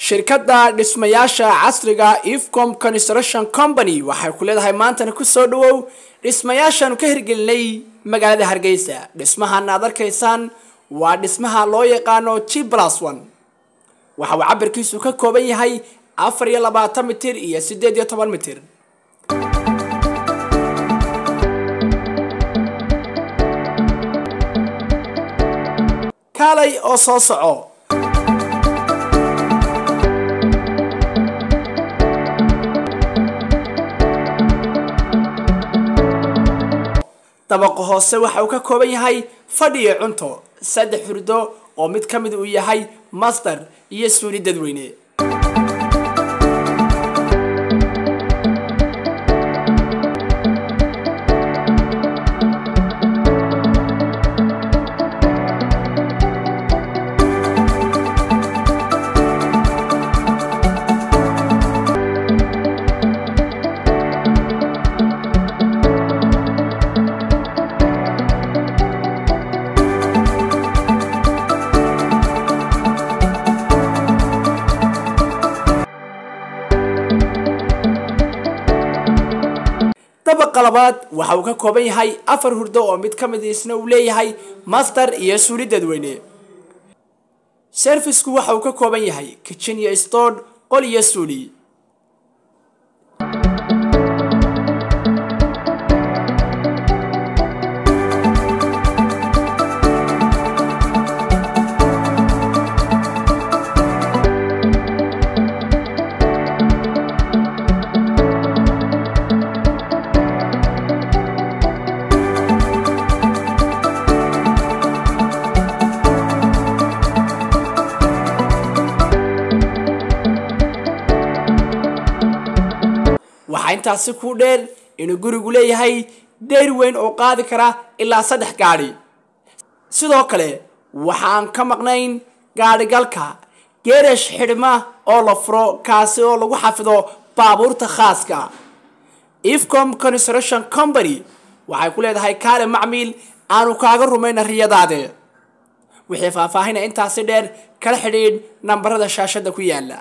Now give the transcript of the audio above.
shirkadda dhismayaasha casriga Ifcom Construction Company waxay ku leedahay maanta ku soo dhawow dhismayaashan ka hirgelinay magaalada Hargeysa. Dhismahan aad arkaysaan waa dhismaha loo yaqaano G+1 waxa uu cabirkiisu ka kooban yahay 24 mitir iyo 18 mitir. kaalay oo soo soco طبق hoose waxa uu ka kooban yahay fadhi iyo cunto saddex hurdo oo mid kamid uu yahay master iyo suuli dadweyne طبق labaad waxa uu ka kooban yahay afar hurdo oo mid kamid isna uu leeyahay master iyo suuli dadweyne service-ku waxa uu ka kooban yahay kitchen iyo store qol iyo suuli waxa intaas ku dheer inuu gurigu leeyahay deer weyn oo qaadi kara ilaa 3 gaari sidoo kale waxaan ka maqnayn gaari galka geerash xidhma oo la furo kaasi oo lagu xafido baabuurta khaaska Ifcom Construction Company waxay ku leedahay kaale macmiil aanu kaaga rumayna riyadaade wixii faahfaahin intaas dheer kala xidhiidh nambarada shaashada ku yaala